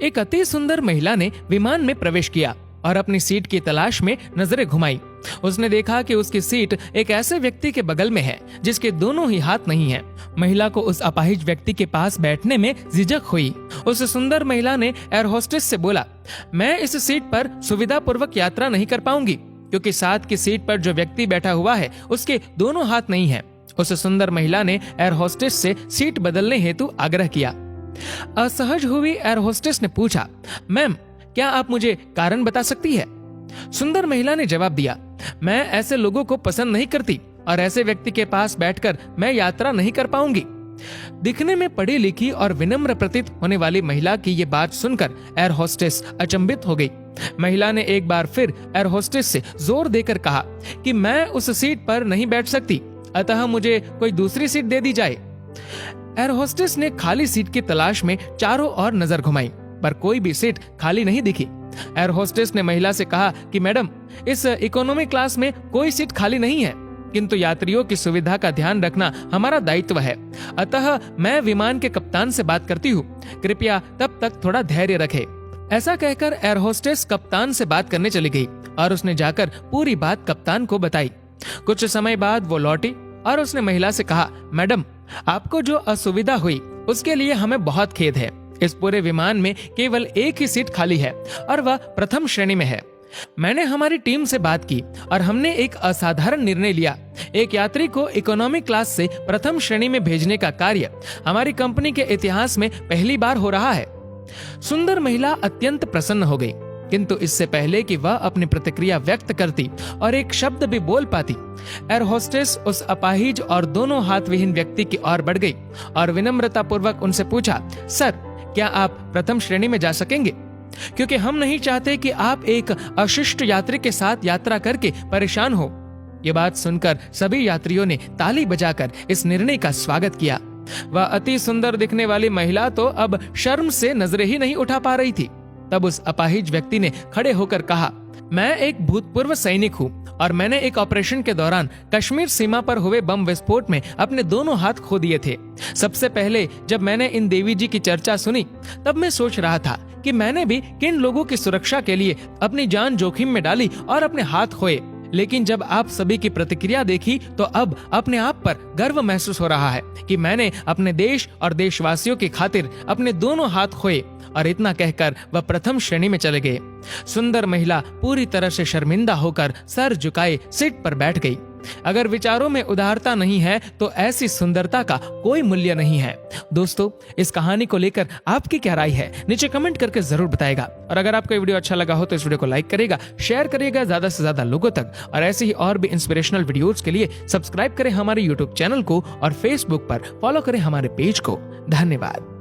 एक अति सुंदर महिला ने विमान में प्रवेश किया और अपनी सीट की तलाश में नजरें घुमाई। उसने देखा कि उसकी सीट एक ऐसे व्यक्ति के बगल में है जिसके दोनों ही हाथ नहीं हैं। महिला को उस अपाहिज व्यक्ति के पास बैठने में झिझक हुई। उस सुंदर महिला ने एयर होस्टेस से बोला, मैं इस सीट पर सुविधा पूर्वक यात्रा नहीं कर पाऊंगी क्योंकि साथ की सीट पर जो व्यक्ति बैठा हुआ है उसके दोनों हाथ नहीं है। उस सुंदर महिला ने एयर होस्टेस से सीट बदलने हेतु आग्रह किया। असहज हुई एयर होस्टेस ने पूछा, मैम क्या आप मुझे कारण बता सकती है? सुंदर महिला ने जवाब दिया, मैं ऐसे लोगों को पसंद नहीं करती और ऐसे व्यक्ति के पास बैठकर मैं यात्रा नहीं कर पाऊंगी। दिखने में पढ़ी लिखी और विनम्र प्रतीत होने वाली महिला की ये बात सुनकर एयर होस्टेस अचंभित हो गई। महिला ने एक बार फिर एयर होस्टेस से जोर देकर कहा कि मैं उस सीट पर नहीं बैठ सकती, अतः मुझे कोई दूसरी सीट दे दी जाए। एयर होस्टेस ने खाली सीट की तलाश में चारों ओर नजर घुमाई पर कोई भी सीट खाली नहीं दिखी। एयर होस्टेस ने महिला से कहा कि मैडम, इस इकोनॉमी क्लास में कोई सीट खाली नहीं है, किंतु यात्रियों की सुविधा का ध्यान रखना हमारा दायित्व है, अतः मैं विमान के कप्तान से बात करती हूँ, कृपया तब तक थोड़ा धैर्य रखें। ऐसा कहकर एयर होस्टेस कप्तान से बात करने चली गई और उसने जाकर पूरी बात कप्तान को बताई। कुछ समय बाद वो लौटी और उसने महिला से कहा, मैडम आपको जो असुविधा हुई उसके लिए हमें बहुत खेद है। इस पूरे विमान में केवल एक ही सीट खाली है और वह प्रथम श्रेणी में है। मैंने हमारी टीम से बात की और हमने एक असाधारण निर्णय लिया। एक यात्री को इकोनॉमी क्लास से प्रथम श्रेणी में भेजने का कार्य हमारी कंपनी के इतिहास में पहली बार हो रहा है। सुंदर महिला अत्यंत प्रसन्न हो गई, किंतु इससे पहले कि वह अपनी प्रतिक्रिया व्यक्त करती और एक शब्द भी बोल पाती, एयर होस्टेस उस अपाहिज और दोनों हाथ विहीन व्यक्ति की ओर बढ़ गई और विनम्रता पूर्वक उनसे पूछा, सर क्या आप प्रथम श्रेणी में जा सकेंगे? क्योंकि हम नहीं चाहते कि आप एक अशिष्ट यात्री के साथ यात्रा करके परेशान हो। ये बात सुनकर सभी यात्रियों ने ताली बजाकर इस निर्णय का स्वागत किया। वह अति सुंदर दिखने वाली महिला तो अब शर्म से नजरें ही नहीं उठा पा रही थी। तब उस अपाहिज व्यक्ति ने खड़े होकर कहा, मैं एक भूतपूर्व सैनिक हूँ और मैंने एक ऑपरेशन के दौरान कश्मीर सीमा पर हुए बम विस्फोट में अपने दोनों हाथ खो दिए थे। सबसे पहले जब मैंने इन देवी जी की चर्चा सुनी तब मैं सोच रहा था कि मैंने भी किन लोगों की सुरक्षा के लिए अपनी जान जोखिम में डाली और अपने हाथ खोए, लेकिन जब आप सभी की प्रतिक्रिया देखी तो अब अपने आप पर गर्व महसूस हो रहा है कि मैंने अपने देश और देशवासियों की खातिर अपने दोनों हाथ खोए। और इतना कहकर वह प्रथम श्रेणी में चले गए। सुंदर महिला पूरी तरह से शर्मिंदा होकर सर झुकाए सीट पर बैठ गई। अगर विचारों में उदारता नहीं है तो ऐसी सुंदरता का कोई मूल्य नहीं है। दोस्तों, इस कहानी को लेकर आपकी क्या राय है नीचे कमेंट करके जरूर बताएगा। और अगर आपको ये वीडियो अच्छा लगा हो तो इस वीडियो को लाइक करेगा, शेयर करिएगा ज्यादा से ज्यादा लोगों तक। और ऐसे ही और भी इंस्पिरेशनल वीडियोस के लिए सब्सक्राइब करें हमारे यूट्यूब चैनल को और फेसबुक पर फॉलो करें हमारे पेज को। धन्यवाद।